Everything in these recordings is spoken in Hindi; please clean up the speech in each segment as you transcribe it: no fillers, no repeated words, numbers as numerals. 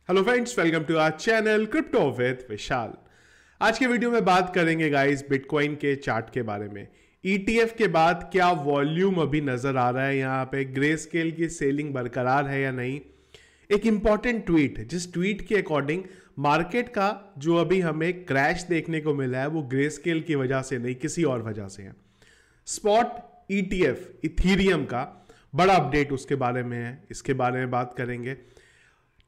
Hello friends, welcome to our channel crypto with Vishal. आज के वीडियो में बात करेंगे गाइस बिटकॉइन के चार्ट के बारे में। ईटीएफ के बाद क्या वॉल्यूम अभी नजर आ रहा है, यहाँ पे ग्रे स्केल की सेलिंग बरकरार है या नहीं। एक इंपॉर्टेंट ट्वीट, जिस ट्वीट के अकॉर्डिंग मार्केट का जो अभी हमें क्रैश देखने को मिला है वो ग्रे स्केल की वजह से नहीं, किसी और वजह से है। स्पॉट ईटीएफ इथीरियम का बड़ा अपडेट उसके बारे में है, इसके बारे में बात करेंगे।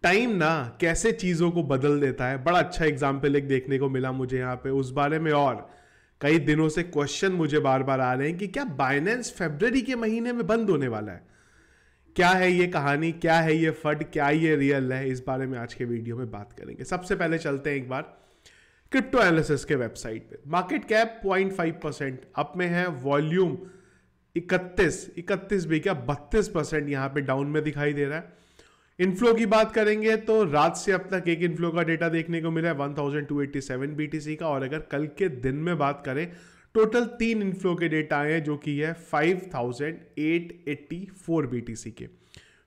टाइम ना कैसे चीजों को बदल देता है, बड़ा अच्छा एग्जाम्पल एक देखने को मिला मुझे यहाँ पे उस बारे में। और कई दिनों से क्वेश्चन मुझे बार बार आ रहे हैं कि क्या बाइनेंस फरवरी के महीने में बंद होने वाला है, क्या है ये कहानी, क्या है ये फड, क्या ये रियल है, इस बारे में आज के वीडियो में बात करेंगे। सबसे पहले चलते हैं एक बार क्रिप्टो एनालिसिस के वेबसाइट पे। मार्केट कैप 0.5% अप में है, वॉल्यूम 31 भी क्या 32% यहाँ पे डाउन में दिखाई दे रहा है। इनफ्लो की बात करेंगे तो रात से अब तक एक इनफ्लो का डेटा देखने को मिला है 1287 बीटीसी का, और अगर कल के दिन में बात करें टोटल 3 इनफ्लो के डेटा आए हैं जो कि है 5884 बीटीसी के।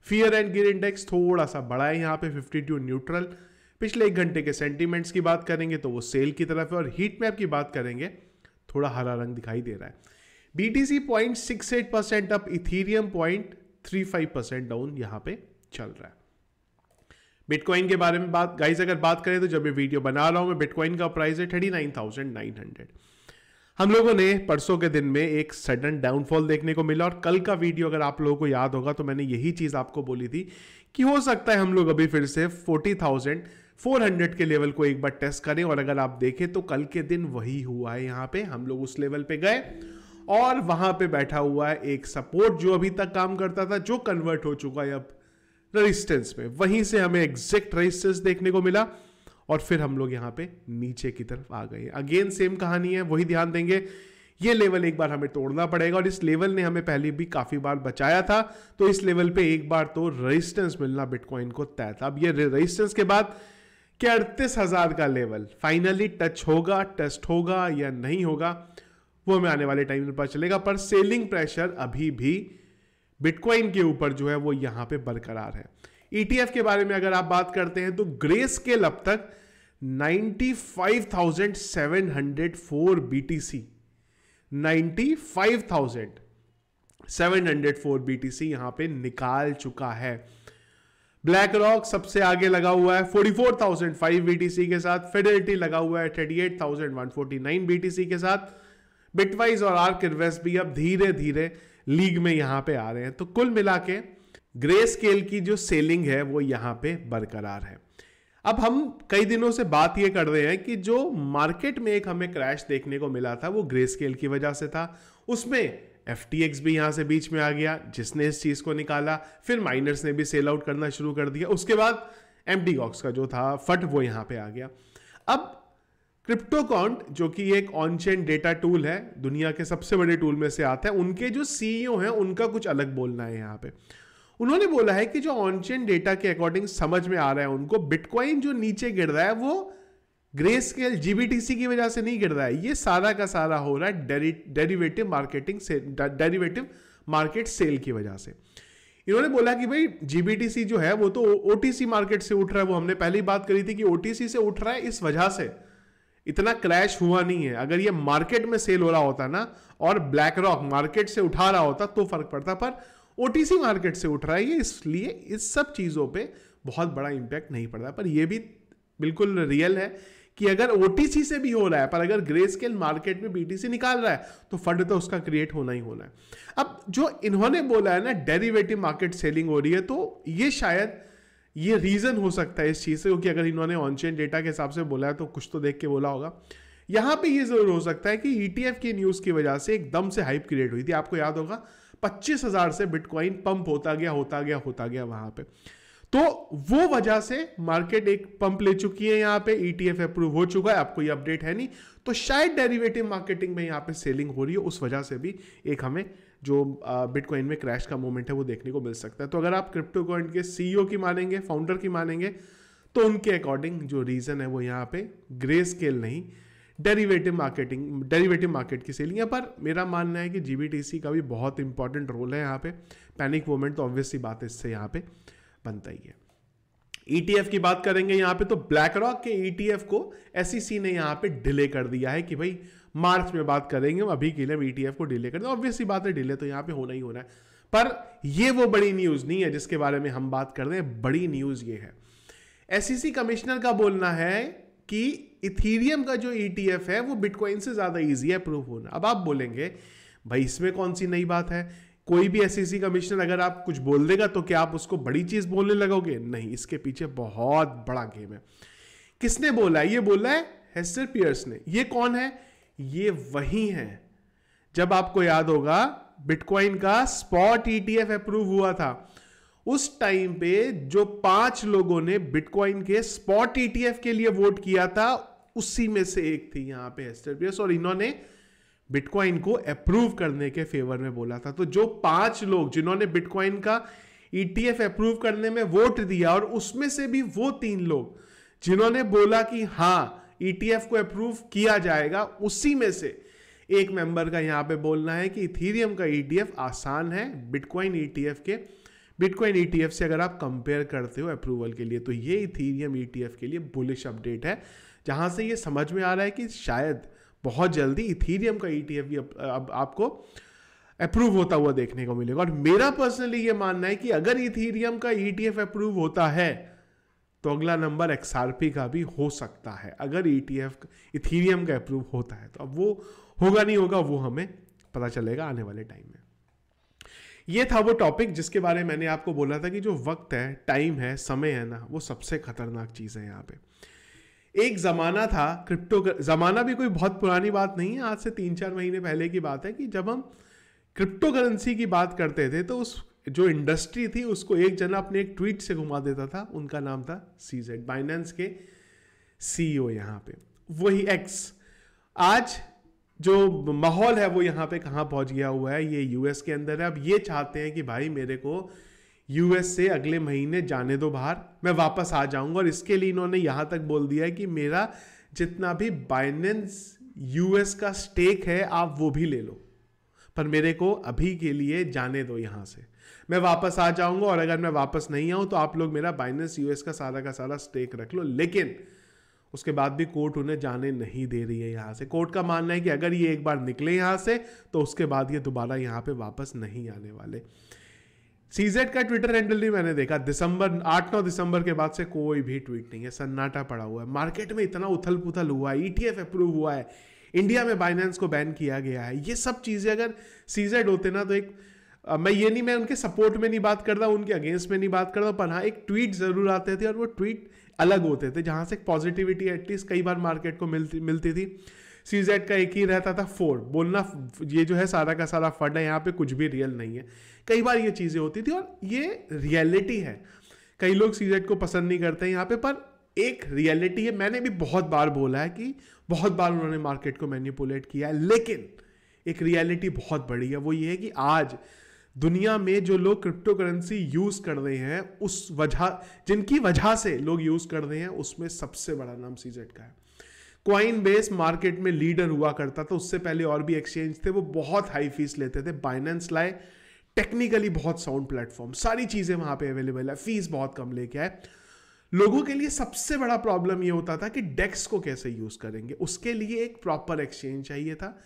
फियर एंड गियर इंडेक्स थोड़ा सा बड़ा है यहाँ पे 52 न्यूट्रल। पिछले एक घंटे के सेंटीमेंट्स की बात करेंगे तो वो सेल की तरफ है, और हीट मैप की बात करेंगे थोड़ा हरा रंग दिखाई दे रहा है। बीटीसी 0.68% अप, इथीरियम 0.35% डाउन यहाँ पे चल रहा है। बिटकॉइन के बारे में बात गाइस अगर बात करें तो जब ये वीडियो बना रहा हूं मैं, बिटकॉइन का प्राइस है 39,900। हम लोगों ने परसों के दिन में एक सडन डाउनफॉल देखने को मिला, और कल का वीडियो अगर आप लोगों को याद होगा तो मैंने यही चीज आपको बोली थी कि हो सकता है हम लोग अभी फिर से 40,400 के लेवल को एक बार टेस्ट करें। और अगर आप देखें तो कल के दिन वही हुआ है, यहाँ पे हम लोग उस लेवल पे गए और वहां पे बैठा हुआ है एक सपोर्ट जो अभी तक काम करता था, जो कन्वर्ट हो चुका है अब रेजिस्टेंस में। वहीं से हमें एग्जैक्ट रेजिस्टेंस देखने को मिला और फिर हम लोग यहां पे नीचे की तरफ आ गए। अगेन सेम कहानी है, वही ध्यान देंगे, ये लेवल एक बार हमें तोड़ना पड़ेगा, और इस लेवल ने हमें पहले भी काफी बार बचाया था, तो इस लेवल पे एक बार तो रेजिस्टेंस मिलना बिटकॉइन को तय था। अब ये रेजिस्टेंस के बाद क्या 38,000 का लेवल फाइनली टच होगा, टेस्ट होगा या नहीं होगा, वो हमें आने वाले टाइम में पता चलेगा। पर सेलिंग प्रेशर अभी भी बिटकॉइन के ऊपर जो है वो यहां पे बरकरार है। ईटीएफ के बारे में अगर आप बात करते हैं तो ग्रे स्केल अब तक 95,704 बीटीसी 95,704 बीटीसी यहां पे निकाल चुका है। ब्लैक रॉक सबसे आगे लगा हुआ है 44,005 बीटीसी के साथ। फिडेलिटी लगा हुआ है 38,149 बीटीसी के साथ। बिटवाइज और आर्क इन्वेस्ट भी अब धीरे धीरे लीग में यहां पे आ रहे हैं। तो कुल मिला के ग्रे स्केल की जो सेलिंग है वो यहां पे बरकरार है। अब हम कई दिनों से बात ये कर रहे हैं कि जो मार्केट में एक हमें क्रैश देखने को मिला था वो ग्रे स्केल की वजह से था। उसमें एफटीएक्स भी यहां से बीच में आ गया जिसने इस चीज को निकाला, फिर माइनर्स ने भी सेल आउट करना शुरू कर दिया, उसके बाद एमटीगॉक्स का जो था फट वो यहां पे आ गया। अब क्रिप्टोकॉन्ट जो कि एक ऑन चेन डेटा टूल है, दुनिया के सबसे बड़े टूल में से आता है, उनके जो सीईओ हैं उनका कुछ अलग बोलना है यहाँ पे। उन्होंने बोला है कि जो ऑन चेन डेटा के अकॉर्डिंग समझ में आ रहा है उनको, बिटकॉइन जो नीचे गिर रहा है वो ग्रे स्केल जीबीटीसी की वजह से नहीं गिर रहा है, ये सारा का सारा हो रहा है डेरिवेटिव मार्केट सेल की वजह से। इन्होंने बोला कि भाई जीबीटीसी जो है वो तो ओटीसी मार्केट से उठ रहा है, वो हमने पहले ही बात करी थी कि ओटीसी से उठ रहा है, इस वजह से इतना क्रैश हुआ नहीं है। अगर ये मार्केट में सेल हो रहा होता ना और ब्लैक रॉक मार्केट से उठा रहा होता तो फर्क पड़ता, पर ओटीसी मार्केट से उठ रहा है ये, इसलिए इस सब चीजों पे बहुत बड़ा इंपैक्ट नहीं पड़ता। पर ये भी बिल्कुल रियल है कि अगर ओटीसी से भी हो रहा है, पर अगर ग्रे स्केल मार्केट में बीटीसी निकाल रहा है तो फंड तो उसका क्रिएट होना ही होना है। अब जो इन्होंने बोला है ना डेरिवेटिव मार्केट सेलिंग हो रही है, तो ये शायद ये रीजन हो सकता है इस चीज से, क्योंकि अगर इन्होंने ऑन चेन डेटा के हिसाब से बोला है तो कुछ तो देख के बोला होगा। यहां पे ये जरूर हो सकता है कि ईटीएफ की न्यूज की वजह से एकदम से हाइप क्रिएट हुई थी। आपको याद होगा 25,000 से बिटकॉइन पंप होता गया वहां पे, तो वो वजह से मार्केट एक पंप ले चुकी है। यहां पे ईटीएफ अप्रूव हो चुका है, आपको ये अपडेट है नहीं, तो शायद डेरिवेटिव मार्केटिंग में यहां पे सेलिंग हो रही है, उस वजह से भी एक हमें जो बिटकॉइन में क्रैश का मोमेंट है वो देखने को मिल सकता है। तो अगर आप क्रिप्टो कॉइन के सीईओ की मानेंगे, फाउंडर की मानेंगे, तो उनके अकॉर्डिंग जो रीजन है वो यहाँ पे ग्रे स्केल नहीं, डेरिवेटिव मार्केट की सेलिंग है। पर मेरा मानना है कि जीबीटीसी का भी बहुत इंपॉर्टेंट रोल है यहाँ पे। पैनिक मोमेंट तो ऑब्वियसली बात है, इससे यहाँ पे बनता ही है। ETF की बात करेंगे यहां पे, तो ब्लैक रॉक के ETF को SEC ने यहां पे डिले कर दिया है कि भाई मार्च में बात करेंगे, अभी के लिए हम ETF को डिले कर दें। ऑब्वियसली बात है, डिले तो यहां पे होना ही होना है। पर ये वो बड़ी न्यूज नहीं है जिसके बारे में हम बात कर रहे हैं। बड़ी न्यूज ये है, SEC कमिश्नर का बोलना है कि इथीरियम का जो ETF है वो बिटकॉइन से ज्यादा इजी है अप्रूव होना। अब आप बोलेंगे भाई इसमें कौन सी नई बात है, कोई भी SEC कमिश्नर अगर आप कुछ बोल देगा तो क्या आप उसको बड़ी चीज बोलने लगोगे? नहीं, इसके पीछे बहुत बड़ा गेम है। किसने बोला है? ये बोला है हेस्टर पियर्स ने। ये कौन है? ये वही है, जब आपको याद होगा बिटकॉइन का स्पॉट ETF अप्रूव हुआ था, उस टाइम पे जो 5 लोगों ने बिटकॉइन के स्पॉट ETF के लिए वोट किया था, उसी में से एक थी यहां पे हेस्टर पियर्स, और इन्होंने बिटकॉइन को अप्रूव करने के फेवर में बोला था। तो जो 5 लोग जिन्होंने बिटकॉइन का ETF अप्रूव करने में वोट दिया, और उसमें से भी वो 3 लोग जिन्होंने बोला कि हां ETF को अप्रूव किया जाएगा, उसी में से एक मेंबर का यहां पे बोलना है कि इथीरियम का ETF आसान है बिटकॉइन ETF से अगर आप कंपेयर करते हो अप्रूवल के लिए। तो ये इथीरियम ETF के लिए बुलिश अपडेट है, जहां से ये समझ में आ रहा है कि शायद बहुत जल्दी इथीरियम का ETF भी अब आपको अप्रूव होता हुआ देखने को मिलेगा। और मेरा पर्सनली ये मानना है कि अगर इथीरियम का ETF अप्रूव होता है तो अगला नंबर XRP का भी हो सकता है, अगर इथीरियम का अप्रूव होता है तो। अब वो होगा नहीं होगा वो हमें पता चलेगा आने वाले टाइम में। ये था वो टॉपिक जिसके बारे में मैंने आपको बोला था कि जो वक्त है, टाइम है, समय है ना, वो सबसे खतरनाक चीज है यहाँ पे। एक जमाना था जमाना भी कोई बहुत पुरानी बात नहीं है, आज से 3-4 महीने पहले की बात है, कि जब हम क्रिप्टो करेंसी की बात करते थे तो उस जो इंडस्ट्री थी उसको एक जना अपने एक ट्वीट से घुमा देता था। उनका नाम था CZ, बाइनेंस के CEO यहाँ पे, वही X। आज जो माहौल है वो यहाँ पे कहाँ पहुंच गया हुआ है, ये US के अंदर है। अब ये चाहते हैं कि भाई मेरे को US से अगले महीने जाने दो बाहर, मैं वापस आ जाऊंगा। और इसके लिए इन्होंने यहां तक बोल दिया है कि मेरा जितना भी बाइनेंस US का स्टेक है आप वो भी ले लो, पर मेरे को अभी के लिए जाने दो यहां से, मैं वापस आ जाऊंगा। और अगर मैं वापस नहीं आऊं तो आप लोग मेरा बाइनेंस US का सारा स्टेक रख लो। लेकिन उसके बाद भी कोर्ट उन्हें जाने नहीं दे रही है यहां से। कोर्ट का मानना है कि अगर ये एक बार निकले यहां से तो उसके बाद ये दोबारा यहां पे वापस नहीं आने वाले। CZ का ट्विटर हैंडल नहीं मैंने देखा, 8-9 दिसंबर के बाद से कोई भी ट्वीट नहीं है, सन्नाटा पड़ा हुआ है। मार्केट में इतना उथल पुथल हुआ है, ETF अप्रूव हुआ है, इंडिया में बाइनेंस को बैन किया गया है, ये सब चीजें अगर CZ होते ना तो एक मैं उनके सपोर्ट में नहीं बात कर रहा, उनके अगेंस्ट में नहीं बात कर रहा, पर हाँ एक ट्वीट जरूर आते थे और वो ट्वीट अलग होते थे जहां से पॉजिटिविटी एटलीस्ट कई बार मार्केट को मिलती थी। CZ का एक ही रहता था, फोड़ बोलना, ये जो है सारा का सारा फंड है, यहाँ पे कुछ भी रियल नहीं है। कई बार ये चीजें होती थी और ये रियलिटी है। कई लोग CZ को पसंद नहीं करते यहाँ पे, पर एक रियलिटी है। मैंने भी बहुत बार बोला है कि बहुत बार उन्होंने मार्केट को मैनिपुलेट किया है, लेकिन एक रियलिटी बहुत बड़ी है। वो ये है कि आज दुनिया में जो लोग क्रिप्टो करेंसी यूज कर रहे हैं, उस वजह जिनकी वजह से लोग यूज कर रहे हैं, उसमें सबसे बड़ा नाम CZ का है। कॉइनबेस मार्केट में लीडर हुआ करता था, उससे पहले और भी एक्सचेंज थे, वो बहुत हाई फीस लेते थे। बाइनेंस लाए, टेक्निकली बहुत साउंड प्लेटफॉर्म, सारी चीजें वहां पे अवेलेबल है, फीस बहुत कम लेके आए। लोगों के लिए सबसे बड़ा प्रॉब्लम ये होता था कि डेक्स को कैसे यूज करेंगे, उसके लिए एक प्रॉपर एक्सचेंज चाहिए था।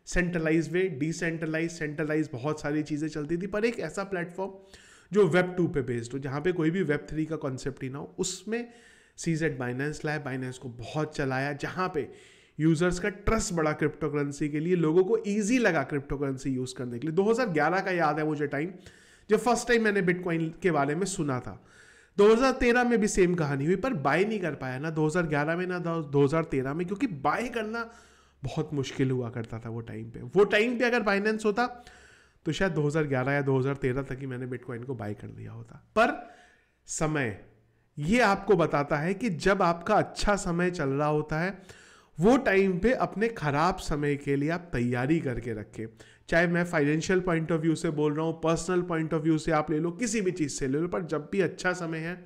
सेंट्रलाइज वे, डिसेंट्रलाइज, सेंट्रलाइज, बहुत सारी चीजें चलती थी, पर एक ऐसा प्लेटफॉर्म जो Web 2 पे बेस्ड हो, जहां पे कोई भी Web 3 का कॉन्सेप्ट ही ना हो, उसमें CZ बाइनेंस लाया, बाइनेंस को बहुत चलाया, जहां पे यूजर्स का ट्रस्ट बढ़ा क्रिप्टो करेंसी के लिए, लोगों को इजी लगा क्रिप्टो करेंसी यूज करने के लिए। 2011 का याद है मुझे टाइम, जब फर्स्ट टाइम मैंने बिटकॉइन के बारे में सुना था। 2013 में भी सेम कहानी हुई, पर बाय नहीं कर पाया ना 2011 में ना 2013 में, क्योंकि बाय करना बहुत मुश्किल हुआ करता था वो टाइम पे। वो टाइम पे अगर बाइनेंस होता तो शायद 2011 या 2013 तक ही मैंने बिटकॉइन को बाय कर लिया होता। पर समय ये आपको बताता है कि जब आपका अच्छा समय चल रहा होता है, वो टाइम पे अपने खराब समय के लिए आप तैयारी करके रखें। चाहे मैं फाइनेंशियल पॉइंट ऑफ व्यू से बोल रहा हूं, पर्सनल पॉइंट ऑफ व्यू से आप ले लो, किसी भी चीज से ले लो, पर जब भी अच्छा समय है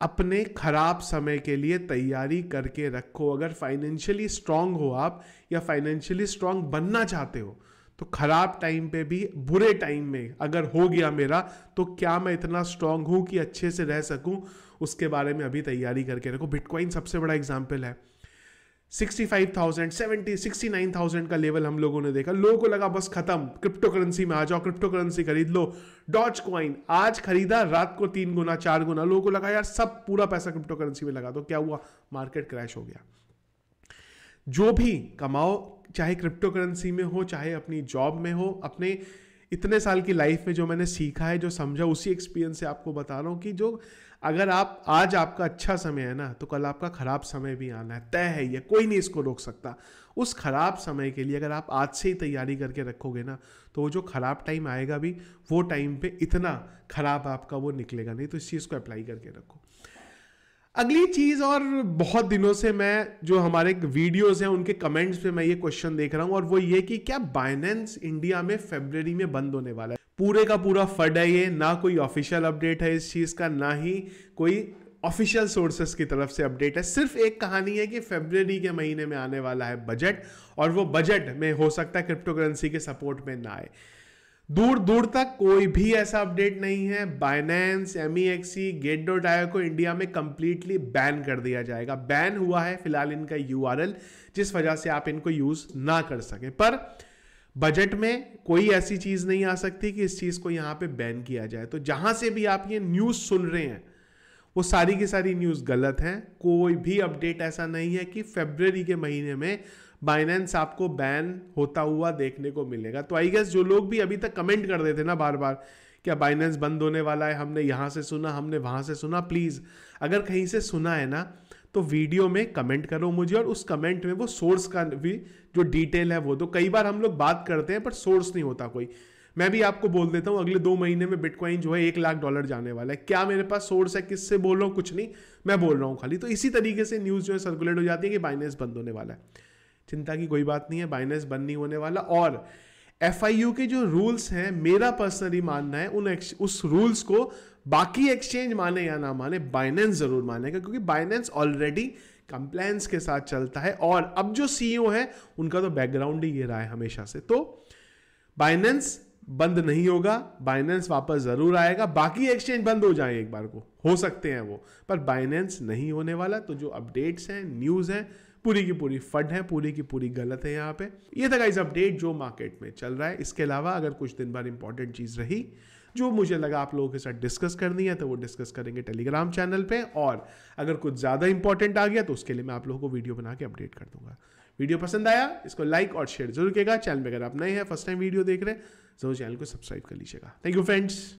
अपने खराब समय के लिए तैयारी करके रखो। अगर फाइनेंशियली स्ट्रांग हो आप, या फाइनेंशियली स्ट्रांग बनना चाहते हो, तो खराब टाइम पे भी, बुरे टाइम में अगर हो गया मेरा, तो क्या मैं इतना स्ट्रांग हूं कि अच्छे से रह सकूं, उसके बारे में अभी तैयारी करके रखो। बिटकॉइन सबसे बड़ा एग्जाम्पल है। 65,000, 70, 69,000 का लेवल हम लोगों ने देखा, लोगों को लगा बस खत्म, क्रिप्टो करेंसी में आ जाओ, क्रिप्टो करेंसी खरीद लो। डॉज कॉइन आज खरीदा, रात को 3 गुना 4 गुना, लोगों को लगा यार सब पूरा पैसा क्रिप्टो करेंसी में लगा दो। क्या हुआ? मार्केट क्रैश हो गया। जो भी कमाओ, चाहे क्रिप्टो करेंसी में हो, चाहे अपनी जॉब में हो, अपने इतने साल की लाइफ में जो मैंने सीखा है, जो समझा, उसी एक्सपीरियंस से आपको बता रहा हूं कि जो अगर आप आज आपका अच्छा समय है ना, तो कल आपका खराब समय भी आना है, तय है, ये कोई नहीं इसको रोक सकता। उस खराब समय के लिए अगर आप आज से ही तैयारी करके रखोगे ना, तो वो जो खराब टाइम आएगा भी, वो टाइम पे इतना खराब आपका वो निकलेगा नहीं। तो इस चीज़ को अप्लाई करके रखो। अगली चीज, और बहुत दिनों से मैं जो हमारे वीडियोस हैं उनके कमेंट्स पे मैं ये क्वेश्चन देख रहा हूं, और वो ये कि क्या बाइनेंस इंडिया में फरवरी में बंद होने वाला है? पूरे का पूरा फड है ये, ना कोई ऑफिशियल अपडेट है इस चीज का, ना ही कोई ऑफिशियल सोर्सेस की तरफ से अपडेट है। सिर्फ एक कहानी है कि फरवरी के महीने में आने वाला है बजट, और वो बजट में हो सकता है क्रिप्टो करेंसी के सपोर्ट में ना आए। दूर दूर तक कोई भी ऐसा अपडेट नहीं है। बाइनेंस, MEXC, Gate.io को इंडिया में कंप्लीटली बैन कर दिया जाएगा। बैन हुआ है फिलहाल इनका URL, जिस वजह से आप इनको यूज ना कर सके। पर बजट में कोई ऐसी चीज नहीं आ सकती कि इस चीज को यहां पे बैन किया जाए। तो जहां से भी आप ये न्यूज सुन रहे हैं, वो सारी की सारी न्यूज गलत है। कोई भी अपडेट ऐसा नहीं है कि फरवरी के महीने में बाइनेंस आपको बैन होता हुआ देखने को मिलेगा। तो आई गेस जो लोग भी अभी तक कमेंट कर देते ना बार बार, क्या बाइनेंस बंद होने वाला है, हमने यहां से सुना, हमने वहां से सुना, प्लीज अगर कहीं से सुना है ना, तो वीडियो में कमेंट करो मुझे, और उस कमेंट में वो सोर्स का भी जो डिटेल है वो दो। कई बार हम लोग बात करते हैं पर सोर्स नहीं होता कोई। मैं भी आपको बोल देता हूं अगले 2 महीने में बिटकॉइन जो है $1 लाख जाने वाला है। क्या मेरे पास सोर्स है, किससे बोल रहा हूं? कुछ नहीं, मैं बोल रहा हूं खाली। तो इसी तरीके से न्यूज जो है सर्कुलेट हो जाती है कि बाइनेंस बंद होने वाला है। चिंता की कोई बात नहीं है, बाइनेंस बंद नहीं होने वाला। और FIU के जो रूल्स हैं, मेरा पर्सनली मानना है उस रूल्स को बाकी एक्सचेंज माने या ना माने, बाइनेंस जरूर मानेगा, क्योंकि बाइनेंस ऑलरेडी कंप्लायंस के साथ चलता है। और अब जो CEO है उनका तो बैकग्राउंड ही ये रहा है हमेशा से। तो बाइनेंस बंद नहीं होगा, बाइनेंस वापस जरूर आएगा। बाकी एक्सचेंज बंद हो जाए एक बार को, हो सकते हैं वो, पर बाइनेंस नहीं होने वाला। तो जो अपडेट्स हैं, न्यूज हैं, पूरी की पूरी फड है, पूरी की पूरी गलत है यहाँ पे। ये था गाइस अपडेट जो मार्केट में चल रहा है। इसके अलावा अगर कुछ दिन बाद इंपॉर्टेंट चीज रही जो मुझे लगा आप लोगों के साथ डिस्कस करनी है, तो वो डिस्कस करेंगे टेलीग्राम चैनल पे। और अगर कुछ ज्यादा इंपॉर्टेंट आ गया तो उसके लिए मैं आप लोगों को वीडियो बना के अपडेट कर दूंगा। वीडियो पसंद आया, इसको लाइक और शेयर जरूर कीजिएगा। चैनल पे अगर आप नए हैं, फर्स्ट टाइम वीडियो देख रहे हैं, जरूर चैनल को सब्सक्राइब कर लीजिएगा। Thank you friends.